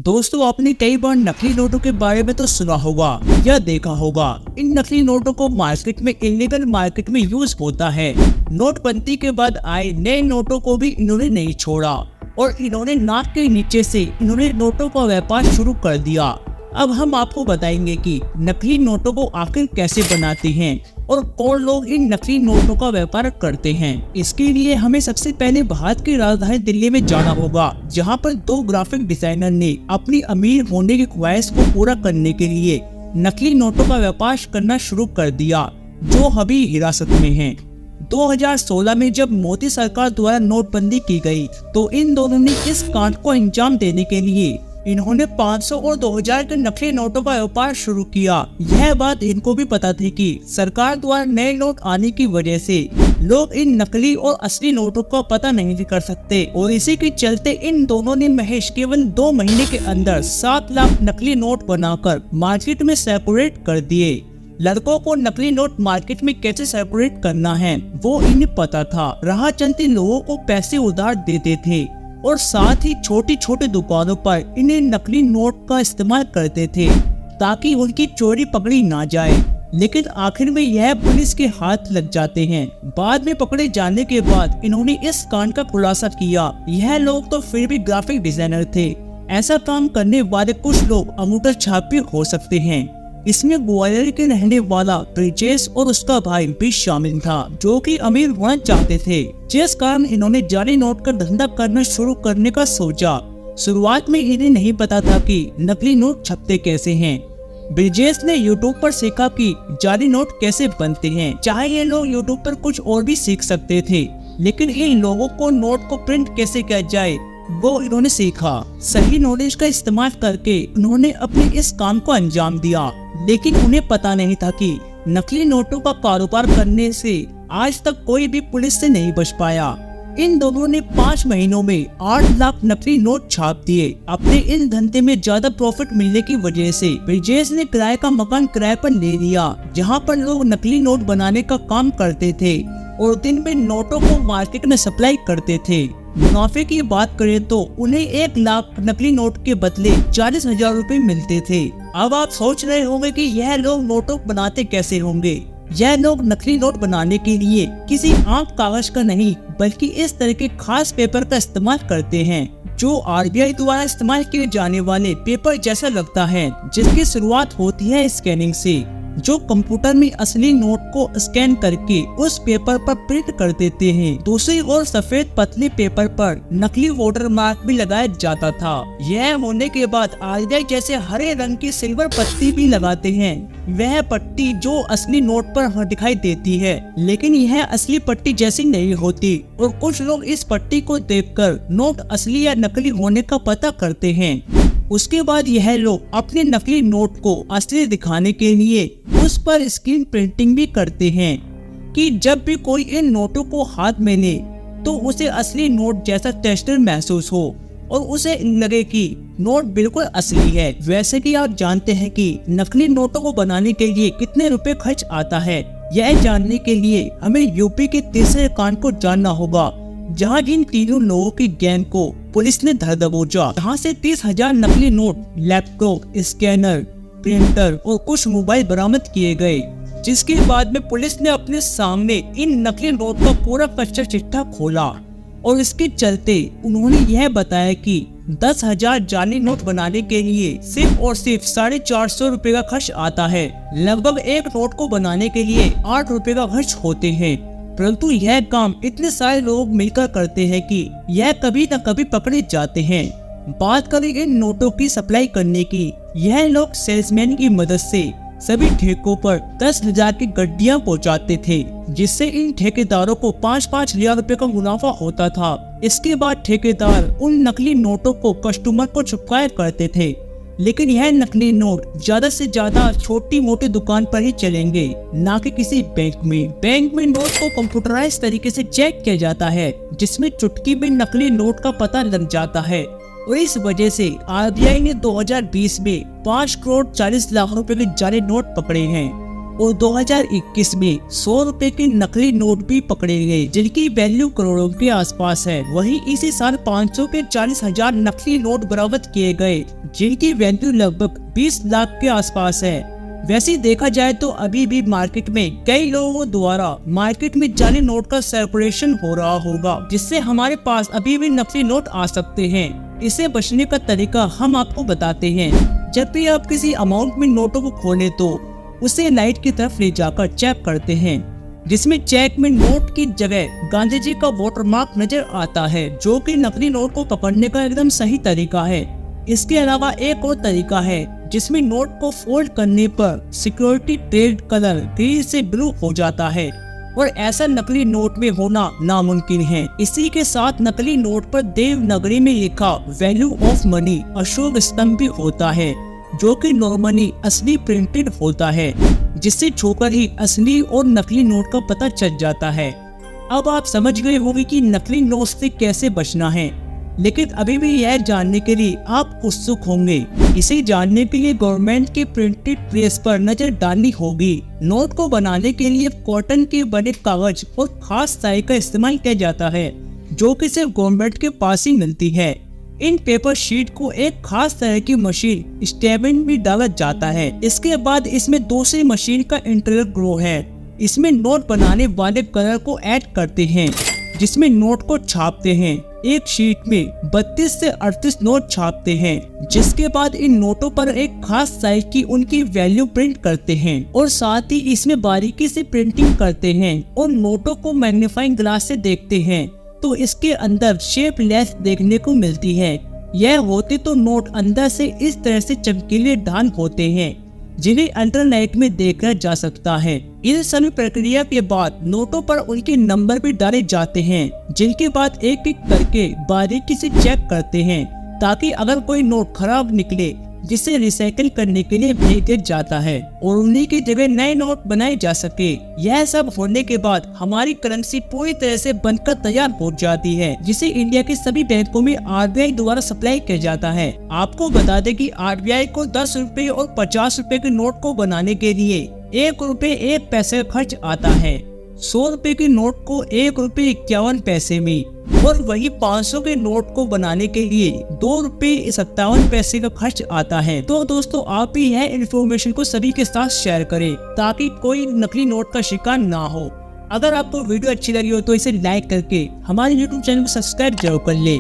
दोस्तों, आपने कई बार नकली नोटों के बारे में तो सुना होगा या देखा होगा। इन नकली नोटों को मार्केट में इलीगल मार्केट में यूज होता है। नोटबंदी के बाद आए नए नोटों को भी इन्होंने नहीं छोड़ा और इन्होंने नाक के नीचे से इन्होंने नोटों का व्यापार शुरू कर दिया। अब हम आपको बताएंगे कि नकली नोटों को आखिर कैसे बनाते हैं और कौन लोग इन नकली नोटों का व्यापार करते हैं। इसके लिए हमें सबसे पहले भारत की राजधानी दिल्ली में जाना होगा, जहां पर दो ग्राफिक डिजाइनर ने अपनी अमीर होने की ख्वाहिश को पूरा करने के लिए नकली नोटों का व्यापार करना शुरू कर दिया, जो अभी हिरासत में हैं। 2016 में जब मोदी सरकार द्वारा नोटबंदी की गई तो इन दोनों ने इस कांड को अंजाम देने के लिए इन्होंने 500 और 2000 के नकली नोटों का व्यापार शुरू किया। यह बात इनको भी पता थी कि सरकार द्वारा नए नोट आने की वजह से लोग इन नकली और असली नोटों का पता नहीं कर सकते और इसी के चलते इन दोनों ने महज केवल 2 महीने के अंदर 7 लाख नकली नोट बनाकर मार्केट में सर्कुलेट कर दिए। लड़कों को नकली नोट मार्केट में कैसे सर्कुलेट करना है वो इन्हें पता था। राह चलते लोगों को पैसे उधार देते थे और साथ ही छोटी छोटी दुकानों पर इन्हें नकली नोट का इस्तेमाल करते थे ताकि उनकी चोरी पकड़ी ना जाए। लेकिन आखिर में यह पुलिस के हाथ लग जाते हैं। बाद में पकड़े जाने के बाद इन्होंने इस कांड का खुलासा किया। यह लोग तो फिर भी ग्राफिक डिजाइनर थे। ऐसा काम करने वाले कुछ लोग अंगूठा छाप भी हो सकते हैं। इसमें ग्वालियर के रहने वाला ब्रिजेश और उसका भाई भी शामिल था, जो कि अमीर होना चाहते थे, जिस कारण इन्होंने जाली नोट का धंधा करना शुरू करने का सोचा। शुरुआत में इन्हें नहीं पता था कि नकली नोट छपते कैसे हैं। ब्रिजेश ने यूट्यूब पर सीखा कि जाली नोट कैसे बनते हैं। चाहे ये लोग यूट्यूब पर कुछ और भी सीख सकते थे, लेकिन इन लोगों को नोट को प्रिंट कैसे किया जाए वो इन्होंने सीखा। सही नॉलेज का इस्तेमाल करके उन्होंने अपने इस काम को अंजाम दिया, लेकिन उन्हें पता नहीं था कि नकली नोटों का कारोबार करने से आज तक कोई भी पुलिस से नहीं बच पाया। इन दोनों ने 5 महीनों में 8 लाख नकली नोट छाप दिए। अपने इस धंधे में ज्यादा प्रॉफिट मिलने की वजह से ब्रिजेश ने किराए का मकान किराए पर ले लिया, जहां पर लोग नकली नोट बनाने का काम करते थे और दिन में नोटों को मार्केट में सप्लाई करते थे। मुनाफे की बात करें तो उन्हें 1 लाख नकली नोट के बदले 40,000 रुपए मिलते थे। अब आप सोच रहे होंगे कि यह लोग नोटों बनाते कैसे होंगे। यह लोग नकली नोट बनाने के लिए किसी आम कागज का नहीं बल्कि इस तरह के खास पेपर का इस्तेमाल करते हैं, जो आरबीआई द्वारा इस्तेमाल किए जाने वाले पेपर जैसा लगता है, जिसकी शुरुआत होती है स्कैनिंग से, जो कंप्यूटर में असली नोट को स्कैन करके उस पेपर पर प्रिंट कर देते हैं। दूसरी ओर सफेद पतले पेपर पर नकली वाटर मार्क भी लगाया जाता था। यह होने के बाद आरबीआई जैसे हरे रंग की सिल्वर पट्टी भी लगाते हैं। वह पट्टी जो असली नोट पर दिखाई देती है, लेकिन यह असली पट्टी जैसी नहीं होती और कुछ लोग इस पट्टी को देखकर नोट असली या नकली होने का पता करते हैं। उसके बाद यह लोग अपने नकली नोट को असली दिखाने के लिए उस पर स्क्रीन प्रिंटिंग भी करते हैं कि जब भी कोई इन नोटों को हाथ में ले तो उसे असली नोट जैसा टेक्सचर महसूस हो और उसे लगे कि नोट बिल्कुल असली है। वैसे कि आप जानते हैं कि नकली नोटों को बनाने के लिए कितने रुपए खर्च आता है। यह जानने के लिए हमें यूपी के तीसरे कांड को जानना होगा, जहां इन तीनों लोगों की गैंग को पुलिस ने धर दबोचा, जहां से 30,000 नकली नोट, लैपटॉप, स्कैनर, प्रिंटर और कुछ मोबाइल बरामद किए गए। जिसके बाद में पुलिस ने अपने सामने इन नकली नोट का पूरा कच्चा चिट्ठा खोला और इसके चलते उन्होंने यह बताया कि 10,000 जाली नोट बनाने के लिए सिर्फ और सिर्फ 450 रुपए का खर्च आता है। लगभग एक नोट को बनाने के लिए 8 रुपए का खर्च होते हैं, परंतु यह काम इतने सारे लोग मिलकर करते हैं कि यह कभी न कभी पकड़े जाते हैं। बात करें इन नोटों की सप्लाई करने की, यह लोग सेल्समैन की मदद से सभी ठेकों पर 10,000 की गड्डियां पहुंचाते थे, जिससे इन ठेकेदारों को 5-5 हजार रुपए का मुनाफा होता था। इसके बाद ठेकेदार उन नकली नोटों को कस्टमर को चिपकाया करते थे, लेकिन यह नकली नोट ज्यादा से ज्यादा छोटी मोटी दुकान पर ही चलेंगे, ना कि किसी बैंक में। बैंक में नोट को कंप्यूटराइज तरीके से चेक किया जाता है, जिसमें चुटकी में नकली नोट का पता लग जाता है और इस वजह से आरबीआई ने 2020 में 5 करोड़ 40 लाख रुपए के जाली नोट पकड़े हैं। और 2021 में 100 रुपए के नकली नोट भी पकड़े गए जिनकी वैल्यू करोड़ों के आसपास है। वहीं इसी साल 500 के 40,000 नकली नोट बरामद किए गए जिनकी वैल्यू लगभग 20 लाख के आसपास है। वैसे देखा जाए तो अभी भी मार्केट में कई लोगों द्वारा मार्केट में जाली नोट का सर्कुलेशन हो रहा होगा, जिससे हमारे पास अभी भी नकली नोट आ सकते हैं। इसे बचने का तरीका हम आपको बताते हैं। जब भी आप किसी अमाउंट में नोटों को खोलें तो उसे लाइट की तरफ ले जाकर चेक करते हैं, जिसमें चेक में नोट की जगह गांधी जी का वाटरमार्क नजर आता है, जो कि नकली नोट को पकड़ने का एकदम सही तरीका है। इसके अलावा एक और तरीका है जिसमें नोट को फोल्ड करने पर सिक्योरिटी ट्रेड कलर ग्रीन से ब्लू हो जाता है और ऐसा नकली नोट में होना नामुमकिन है। इसी के साथ नकली नोट पर देवनागरी में लिखा वैल्यू ऑफ मनी अशोक स्तंभ भी होता है, जो कि नॉर्मली असली प्रिंटेड होता है, जिससे छूकर ही असली और नकली नोट का पता चल जाता है। अब आप समझ गए होंगे कि नकली नोट से कैसे बचना है, लेकिन अभी भी यह जानने के लिए आप उत्सुक होंगे। इसे जानने के लिए गवर्नमेंट के प्रिंटेड प्रेस पर नजर डालनी होगी। नोट को बनाने के लिए कॉटन के बने कागज और खास स्याही का इस्तेमाल किया जाता है, जो कि सिर्फ गवर्नमेंट के पास ही मिलती है। इन पेपर शीट को एक खास तरह की मशीन स्टेबिन में डाला जाता है। इसके बाद इसमें दूसरी मशीन का इंटीरियर ग्रो है। इसमें नोट बनाने वाले कलर को ऐड करते हैं, जिसमें नोट को छापते हैं। एक शीट में 32 से 38 नोट छापते हैं, जिसके बाद इन नोटों पर एक खास साइज की उनकी वैल्यू प्रिंट करते हैं और साथ ही इसमें बारीकी से प्रिंटिंग करते हैं और नोटों को मैग्नीफाइंग ग्लास से देखते हैं तो इसके अंदर शेपलेस देखने को मिलती है। यह होते तो नोट अंदर से इस तरह से चमकीले ढाल होते हैं, जिन्हें अल्ट्रालाइट में देखा जा सकता है। इस सभी प्रक्रिया के बाद नोटों पर उनके नंबर भी डाले जाते हैं, जिनके बाद एक एक करके बारीकी से चेक करते हैं, ताकि अगर कोई नोट खराब निकले जिसे रिसाइकिल करने के लिए भेज दिया जाता है और उन्हीं की जगह नए नोट बनाए जा सके। यह सब होने के बाद हमारी करेंसी पूरी तरह से बनकर तैयार हो जाती है, जिसे इंडिया के सभी बैंकों में आरबीआई द्वारा सप्लाई किया जाता है। आपको बता दें कि आरबीआई को 10 रुपए और 50 रुपए के नोट को बनाने के लिए 1 रुपए 1 पैसे खर्च आता है। 100 रुपए के नोट को 1 रुपए 51 पैसे में और वही 500 के नोट को बनाने के लिए 2 रुपए 57 पैसे का खर्च आता है। तो दोस्तों, आप भी यह इन्फॉर्मेशन को सभी के साथ शेयर करें ताकि कोई नकली नोट का शिकार ना हो। अगर आपको वीडियो अच्छी लगी हो तो इसे लाइक करके हमारे YouTube चैनल को सब्सक्राइब जरूर कर ले।